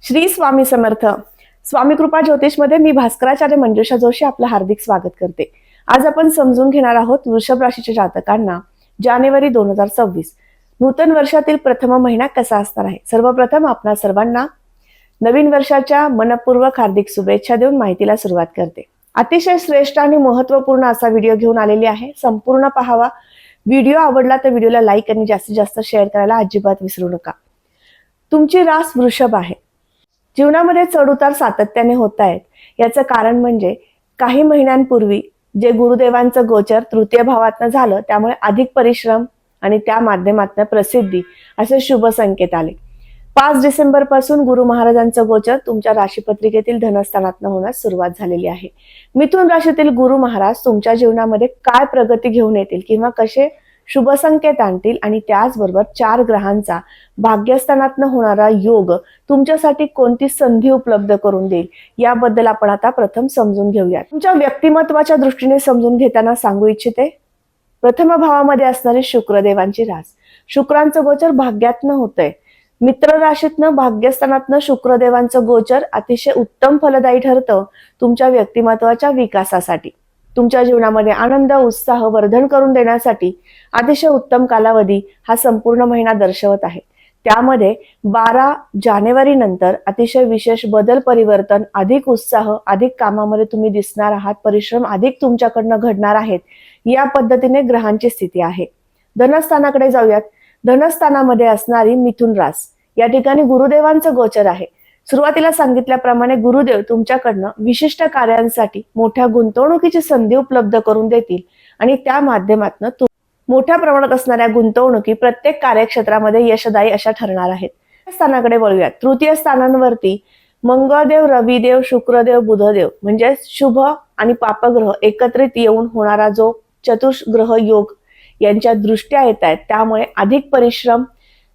श्री स्वामी समर्थ. स्वामी कृपा ज्योतिष मध्ये मी भास्कराचार्य मंजुषा जोशी आपलं हार्दिक स्वागत करते. आज आपण समजून घेणार आहोत वृषभ राशीच्या जातकांना जानेवारी 2026 नूतन वर्षातील प्रथम महिना कसा असणार आहे. सर्वप्रथम आपणा सर्वांना नवीन वर्षाच्या मनपूर्वक हार्दिक शुभेच्छा देऊन माहितीला सुरुवात करते. अतिशय श्रेष्ठ आणि महत्त्वपूर्ण असा व्हिडिओ घेऊन आलेली आहे. संपूर्ण पाहावा. व्हिडिओ आवडला तर व्हिडिओला लाईक आणि जास्तीत जास्त शेअर करायला अजिबात विसरू नका. तुमची रास वृषभ आहे. जीवनामध्ये चढउतार सातत्याने होत आहेत. याचं कारण म्हणजे काही महिन्यांपूर्वी जे गुरुदेवांचं गोचर तृतीय भावातनं झालं, त्यामुळे अधिक परिश्रम आणि त्या माध्यमातून प्रसिद्धी असे शुभ संकेत आले. 5 डिसेंबर पासून गुरु महाराजांचं गोचर तुमच्या राशीपत्रिकेतील धनस्थानातनं होण्यास सुरुवात झालेली आहे. मिथुन राशीतील गुरु महाराज तुमच्या जीवनामध्ये काय प्रगती घेऊन येतील किंवा कसे शुभ संकेत आणतील आणि त्याचबरोबर 4 ग्रहांचा भाग्यस्थानातनं होणारा योग तुमच्यासाठी कोणती संधी उपलब्ध करून देईल याबद्दल आपण आता प्रथम समजून घेऊया. तुमच्या व्यक्तिमत्वाच्या दृष्टीने समजून घेताना सांगू इच्छिते. प्रथम भावामध्ये असणारी शुक्रदेवांची रास. शुक्रांचं गोचर भाग्यातनं होतंय. मित्र राशीतनं भाग्यस्थानातनं शुक्रदेवांचं गोचर अतिशय उत्तम फलदायी ठरतं तुमच्या व्यक्तिमत्वाच्या विकासासाठी. तुमच्या जीवनामध्ये आनंद उत्साह वर्धन करून देण्यासाठी अतिशय उत्तम कालावधी हा संपूर्ण महिना दर्शवत आहे. त्यामध्ये 12 जानेवारी नंतर अतिशय विशेष बदल परिवर्तन, अधिक उत्साह, अधिक कामामध्ये तुम्ही दिसणार आहात, परिश्रम अधिक तुमच्याकडनं घडणार आहेत. या पद्धतीने ग्रहांची स्थिती आहे. धनस्थानाकडे जाऊयात. धनस्थानामध्ये असणारी मिथुन रास. या ठिकाणी गुरुदेवांचं गोचर आहे. सुरुवातीला सांगितल्याप्रमाणे गुरुदेव तुमच्याकडनं विशिष्ट कार्यांसाठी मोठ्या गुंतवणुकीची संधी उपलब्ध करून देतील आणि त्या माध्यमातून मोठ्या प्रमाणात असणाऱ्या गुंतवणुकी प्रत्येक कार्यक्षेत्रामध्ये यशदायी अशा ठरणार आहेत. स्थानाकडे वळूयात. तृतीय स्थानांवरती मंगळदेव, रविदेव, शुक्रदेव, बुधदेव म्हणजे शुभ आणि पापग्रह एकत्रित येऊन होणारा जो चतुर्ग्रह योग यांच्या दृष्ट्या येत आहेत. त्यामुळे अधिक परिश्रम,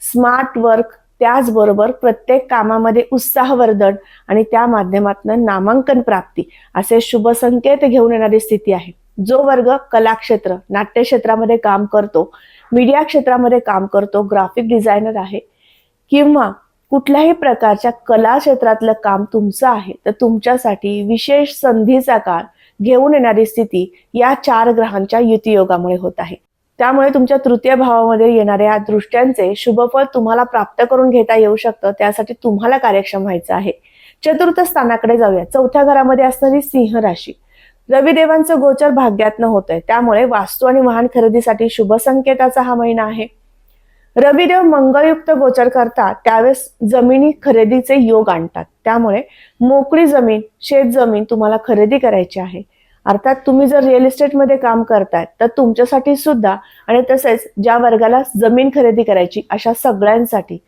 स्मार्ट वर्क, त्याचबरोबर प्रत्येक कामामध्ये उत्साहवर्धन आणि त्या माध्यमातून नामांकन प्राप्ती असे शुभ संकेत घेऊन येणारी स्थिती आहे. जो वर्ग कला क्षेत्र, नाट्य क्षेत्रामध्ये काम करतो, मीडिया क्षेत्रामध्ये काम करतो, ग्राफिक डिझायनर आहे किंवा कुठल्याही प्रकारच्या कला क्षेत्रातलं काम तुमचं आहे, तर तुमच्यासाठी विशेष संधीचा काळ घेऊन येणारी स्थिती या 4 ग्रहांच्या युतियोगामुळे होत आहे. त्यामुळे तुमच्या तृतीय भावामध्ये येणाऱ्या दृष्ट्यांचे शुभफळ तुम्हाला प्राप्त करून घेता येऊ शकतं. त्यासाठी तुम्हाला कार्यक्षम व्हायचं आहे. चतुर्थ स्थानाकडे जाऊया. चौथ्या घरामध्ये असणारी सिंह राशी. रविदेवांचं गोचर भाग्यातनं होत आहे. त्यामुळे वास्तू आणि वाहन खरेदीसाठी शुभ संकेताचा हा महिना आहे. रविदेव मंगळयुक्त गोचर करतात, त्यावेळेस जमिनी खरेदीचे योग आणतात. त्यामुळे मोकळी जमीन, शेत जमीन तुम्हाला खरेदी करायची आहे. अर्थात तुम्ही जर रिअल इस्टेटमध्ये काम करताय तर तुमच्यासाठी सुद्धा आणि तसेच ज्या वर्गाला जमीन खरेदी करायची अशा सगळ्यांसाठी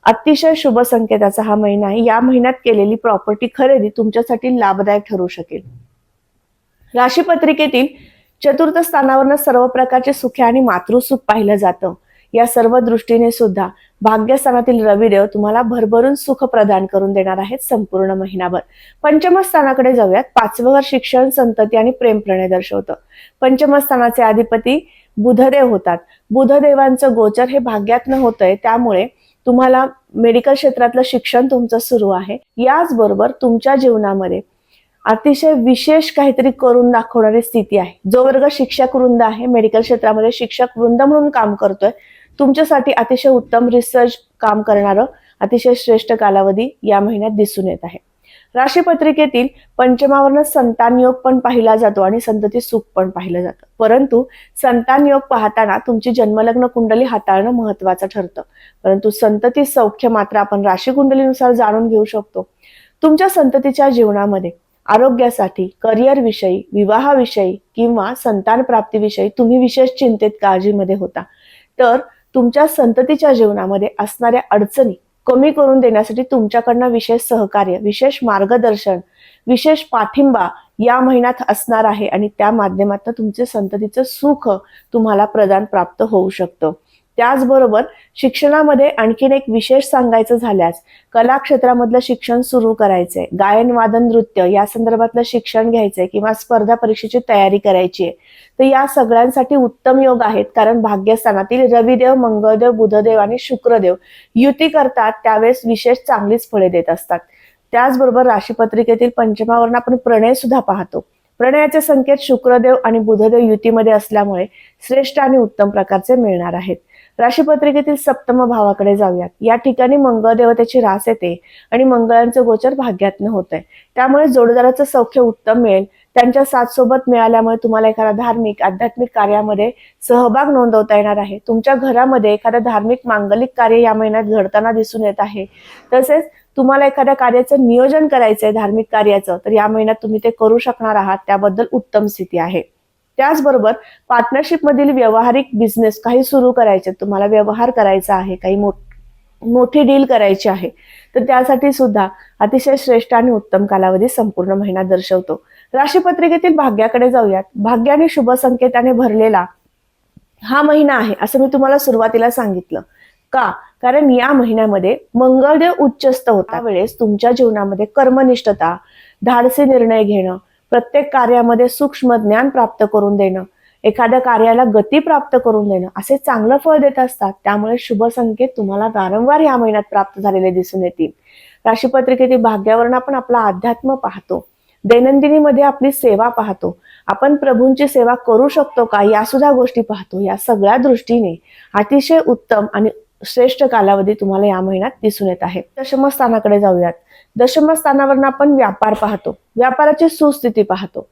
अतिशय शुभ संकेताचा हा महिना आहे. या महिन्यात केलेली प्रॉपर्टी खरेदी तुमच्यासाठी लाभदायक ठरू शकेल. राशीपत्रिकेतील चतुर्थ स्थानावरनं सर्व प्रकारचे सुखे आणि मातृसुख पाहिलं जातं. या सर्व दृष्टीने सुद्धा भाग्यस्थानातील रविदेव तुम्हाला भरभरून सुख प्रदान करून देणार आहेत संपूर्ण महिनाभर. पंचम स्थानाकडे जाऊयात. 5वं घर शिक्षण, संतती आणि प्रेम प्रणय दर्शवतं. पंचम स्थानाचे अधिपती बुधदेव होतात. बुधदेवांचं गोचर हे भाग्यातनं होतंय. त्यामुळे तुम्हाला मेडिकल क्षेत्रातलं शिक्षण तुमचं सुरू आहे. याचबरोबर तुमच्या जीवनामध्ये अतिशय विशेष काहीतरी करून दाखवणारी स्थिती आहे. जो वर्ग शिक्षक वृंद आहे, मेडिकल क्षेत्रामध्ये शिक्षक वृंद म्हणून काम करतोय, तुमच्यासाठी अतिशय उत्तम रिसर्च काम करणारं अतिशय श्रेष्ठ कालावधी या महिन्यात दिसून येत आहे. राशीपत्रिकेतील पंचमावरनं संतान योग पण पाहिला जातो आणि संतती सुख पण पाहिलं जातं. परंतु संतान योग पाहताना तुमची जन्मलग्न कुंडली हाताळणं महत्वाचं ठरतं. परंतु संतती सौख्य मात्र आपण राशी कुंडलीनुसार जाणून घेऊ शकतो. तुमच्या संततीच्या जीवनामध्ये आरोग्यासाठी, करिअर विषयी, विवाहाविषयी किंवा संतान प्राप्तीविषयी तुम्ही विशेष चिंतेत काळजीमध्ये होता, तर तुमच्या संततीच्या जीवनामध्ये असणाऱ्या अडचणी कमी करून देण्यासाठी तुमच्याकडनं विशेष सहकार्य, विशेष मार्गदर्शन, विशेष पाठिंबा या महिन्यात असणार आहे आणि त्या माध्यमातून तुमचे संततीचं सुख तुम्हाला प्रदान प्राप्त होऊ शकतं. त्याचबरोबर शिक्षणामध्ये आणखीन एक विशेष सांगायचं झाल्यास कला क्षेत्रामधलं शिक्षण सुरू करायचंय, गायन वादन नृत्य या संदर्भातलं शिक्षण घ्यायचंय किंवा स्पर्धा परीक्षेची तयारी करायची आहे, तर या सगळ्यांसाठी उत्तम योग आहेत. कारण भाग्यस्थानातील रविदेव, मंगळदेव, बुधदेव आणि शुक्रदेव युती करतात, त्यावेळेस विशेष चांगलीच फळे देत असतात. त्याचबरोबर राशीपत्रिकेतील पंचमावरून आपण प्रणय सुद्धा पाहतो. प्रणयाचे संकेत शुक्रदेव आणि बुधदेव युतीमध्ये असल्यामुळे श्रेष्ठ आणि उत्तम प्रकारचे मिळणार आहेत. राशीपत्रिकेतील सप्तम भावाकडे जाऊयात. या ठिकाणी मंगळ देवतेची रास येते आणि मंगळांचं गोचर भाग्यातनं होत आहे, त्यामुळे जोडीदाराचं सौख्य उत्तम मिळेल. त्यांच्या साथ सोबत मिळाल्यामुळे तुम्हाला एखाद्या धार्मिक आध्यात्मिक कार्यामध्ये सहभाग नोंदवता येणार आहे. तुमच्या घरामध्ये एखादं धार्मिक मांगलिक कार्य या महिन्यात घडताना दिसून येत आहे. तसेच तुम्हाला एखाद्या कार्याचं नियोजन करायचंय धार्मिक कार्याचं, तर या महिन्यात तुम्ही ते करू शकणार आहात, त्याबद्दल उत्तम स्थिती आहे. त्याचबरोबर पार्टनरशिप मधील व्यावहारिक बिझनेस काही सुरू करायचे, तुम्हाला व्यवहार करायचा आहे, काही मोठी डील करायची आहे, तर त्यासाठी सुद्धा अतिशय श्रेष्ठ आणि उत्तम कालावधी संपूर्ण महिना दर्शवतो. राशीपत्रिकेतील भाग्याकडे जाऊयात. भाग्य आणि शुभ संकेताने भरलेला हा महिना आहे असं मी तुम्हाला सुरुवातीला सांगितलं. का? कारण या महिन्यामध्ये मंगळदेव उच्चस्थ होता. वेळेस तुमच्या जीवनामध्ये कर्मनिष्ठता, धाडसी निर्णय घेणं, प्रत्येक कार्यामध्ये सूक्ष्म ज्ञान प्राप्त करून देणं, एखाद्या कार्याला गती प्राप्त करून देणं असे चांगलं फळ देत असतात. त्यामुळे शुभ संकेत तुम्हाला वारंवार या महिन्यात प्राप्त झालेले दिसून येतील. राशीपत्रिकेतील भाग्यावरून आपण आपला अध्यात्म पाहतो, दैनंदिनीमध्ये आपली सेवा पाहतो, आपण प्रभूंची सेवा करू शकतो का या सुद्धा गोष्टी पाहतो. या सगळ्या दृष्टीने अतिशय उत्तम आणि श्रेष्ठ कालावधी तुम्हाला या महिन्यात दिसून येत आहे. दशमस्थानाकडे जाऊयात. दशमस्थानावरून आपण व्यापार पाहतो, व्यापाराची सुस्थिती पाहतो.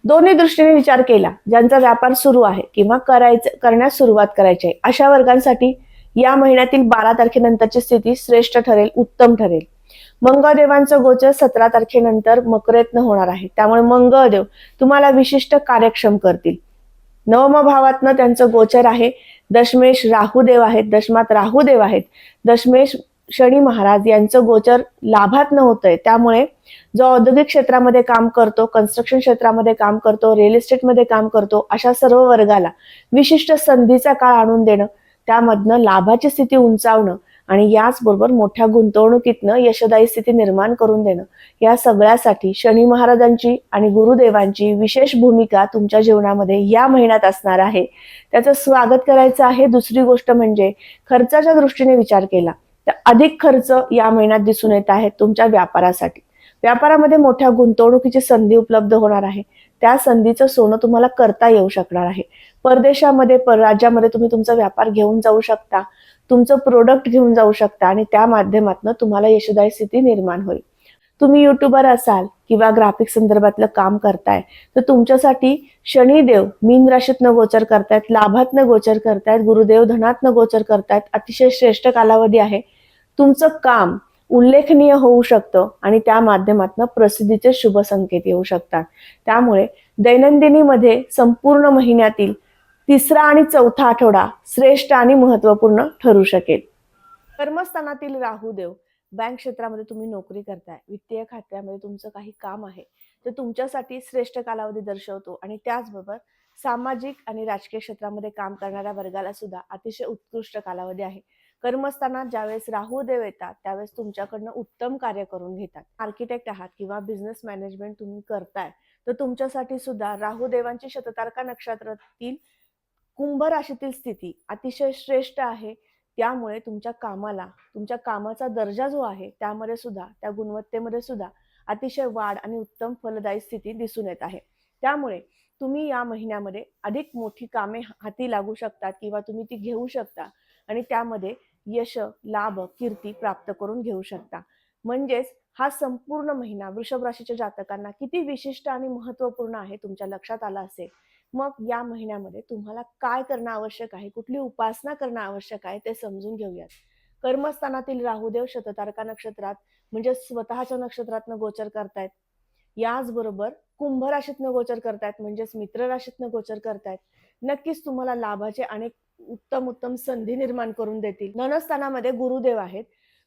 दोन्ही दृष्टीने विचार केला, ज्यांचा व्यापार सुरू आहे किंवा करण्यास सुरुवात करायची आहे, अशा वर्गांसाठी या महिन्यातील 12 तारखेनंतरची स्थिती श्रेष्ठ ठरेल, उत्तम ठरेल. मंगळदेवांचं गोचर 17 तारखेनंतर मकरेतन होणार आहे, त्यामुळे मंगळदेव तुम्हाला विशिष्ट कार्यक्षम करतील. नवम भावातनं त्यांचं गोचर आहे. दशमेश राहुदेव आहेत, दशमात राहुदेव आहेत. दशमेश शनी महाराज यांचं गोचर लाभात न होतंय, त्यामुळे जो औद्योगिक क्षेत्रामध्ये काम करतो, कन्स्ट्रक्शन क्षेत्रामध्ये काम करतो, रिअल इस्टेटमध्ये काम करतो, अशा सर्व वर्गाला विशिष्ट संधीचा काळ आणून देणं, त्यामधनं लाभाची स्थिती उंचावणं आणि याचबरोबर मोठ्या गुंतवणुकीतनं यशदायी स्थिती निर्माण करून देणं, या सगळ्यासाठी शनी महाराजांची आणि गुरुदेवांची विशेष भूमिका तुमच्या जीवनामध्ये या महिन्यात असणार आहे. त्याचं स्वागत करायचं आहे. दुसरी गोष्ट म्हणजे खर्चाच्या दृष्टीने विचार केला तर अधिक खर्च या महिन्यात दिसून येत आहेत तुमच्या व्यापारासाठी. व्यापारामध्ये मोठ्या गुंतवणुकीची संधी उपलब्ध होणार आहे. त्या संधीचं सोनं तुम्हाला करता येऊ शकणार आहे. परदेशामध्ये, परराज्यामध्ये तुम्ही तुमचा व्यापार घेऊन जाऊ शकता, तुमचं प्रोडक्ट घेऊन जाऊ शकता आणि त्या माध्यमातून तुम्हाला यशदायी स्थिती निर्माण होईल. तुम्ही युट्यूबर असाल किंवा ग्राफिक संदर्भातलं काम करताय, तर तुमच्यासाठी शनिदेव मीन राशीतनं गोचर करतायत, लाभातनं गोचर करतायत, गुरुदेव धनातनं गोचर करतायत. अतिशय श्रेष्ठ कालावधी आहे. तुमचं काम उल्लेखनीय होऊ शकतं आणि त्या माध्यमातून प्रसिद्धीचे शुभ संकेत येऊ शकतात. त्यामुळे दैनंदिनीमध्ये संपूर्ण महिन्यातील तिसरा आणि चौथा आठवडा श्रेष्ठ आणि महत्वपूर्ण ठरू शकेल. कर्मस्थानातील राहुदेव, बँक क्षेत्रामध्ये तुम्ही नोकरी करताय, वित्तीय खात्यामध्ये तुमचं काही काम आहे, तर तुमच्यासाठी श्रेष्ठ कालावधी दर्शवतो. आणि त्याचबरोबर सामाजिक आणि राजकीय क्षेत्रामध्ये काम करणाऱ्या वर्गाला सुद्धा अतिशय उत्कृष्ट कालावधी आहे. कर्मस्थानात ज्यावेळेस राहुदेव येतात त्यावेळेस तुमच्याकडनं उत्तम कार्य करून घेतात. आर्किटेक्ट आहात किंवा बिझनेस मॅनेजमेंट तुम्ही करताय, तर तुमच्यासाठी सुद्धा राहुदेवांची शततारका नक्षत्रातील कुंभ राशीतील स्थिती अतिशय श्रेष्ठ आहे. त्यामुळे तुमच्या कामाला, तुमच्या कामाचा दर्जा जो आहे त्यामध्ये सुद्धा, त्या गुणवत्तेमध्ये सुद्धा अतिशय वाढ आणि उत्तम फलदायी स्थिती दिसून येत आहे. त्यामुळे तुम्ही या महिन्यामध्ये अधिक मोठी कामे हाती लागू शकतात किंवा तुम्ही ती घेऊ शकता आणि त्यामध्ये यश, लाभ, कीर्ती प्राप्त करून घेऊ शकता. म्हणजेच हा संपूर्ण महिना वृषभ राशीच्या जातकांना किती विशिष्ट आणि महत्वपूर्ण आहे तुमच्या लक्षात आला असेल. मग या महिन्यामध्ये तुम्हाला काय करणं आवश्यक आहे, कुठली उपासना करणं आवश्यक आहे ते समजून घेऊयात. कर्मस्थानातील राहुदेव शततारका नक्षत्रात म्हणजे स्वतःच्या नक्षत्रातनं गोचर करतायत. याचबरोबर कुंभ राशीतनं गोचर करतायत, म्हणजेच मित्र राशीतनं गोचर करतायत. नक्कीच तुम्हाला लाभाचे अनेक उत्तम संधी निर्माण करून देतील. धनस्थानामध्ये गुरुदेव आहेत.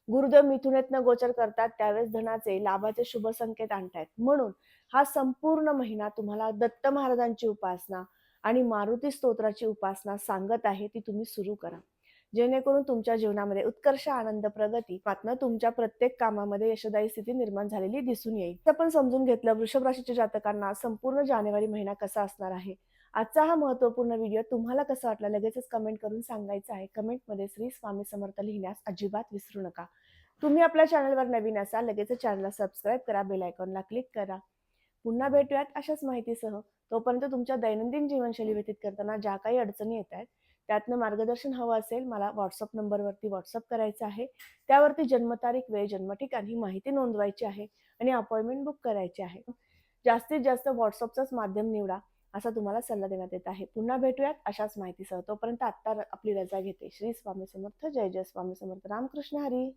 गुरुदेव मिथुनेतनं गोचर करतात, त्यावेळेस धनाचे, लाभाचे शुभ संकेत आणतायत. म्हणून हा संपूर्ण महिना तुम्हाला दत्त महाराजांची उपासना आणि मारुती स्तोत्राची उपासना सांगत आहे, ती तुम्ही सुरू करा. जेणेकरून तुमच्या जीवनामध्ये उत्कर्ष, आनंद, प्रगती, मात्र तुमच्या प्रत्येक कामामध्ये यशदायी स्थिती निर्माण झालेली दिसून येईल. आपण समजून घेतलं वृषभ राशीच्या जातकांना संपूर्ण जानेवारी महिना कसा असणार आहे. आजचा हा महत्त्वपूर्ण व्हिडिओ तुम्हाला कसा वाटला लगेचच कमेंट करून सांगायचं आहे. कमेंटमध्ये श्री स्वामी समर्थ लिहिण्यास अजिबात विसरू नका. तुम्ही आपल्या चॅनलवर नवीन असाल लगेच चॅनलला सबस्क्राईब करा, बेल आयकॉनला क्लिक करा. पुन्हा भेटूयात अशाच माहितीसह. तोपर्यंत तुमच्या दैनंदिन जीवनशैली व्यतीत करताना ज्या काही अडचणी येत आहेत त्यातनं मार्गदर्शन हवं असेल मला व्हॉट्सअप नंबरवरती व्हॉट्सअप करायचं आहे. त्यावरती जन्मतारीख, वेळ, जन्मठिकाण ही माहिती नोंदवायची आहे आणि अपॉइंटमेंट बुक करायची आहे. जास्तीत जास्त व्हॉट्सअपचंच माध्यम निवडा असा तुम्हाला सल्ला देण्यात येत आहे. पुन्हा भेटूयात अशाच माहितीसह. तोपर्यंत आत्ता आपली रजा घेते. श्री स्वामी समर्थ. जय जय स्वामी समर्थ. रामकृष्ण हरी.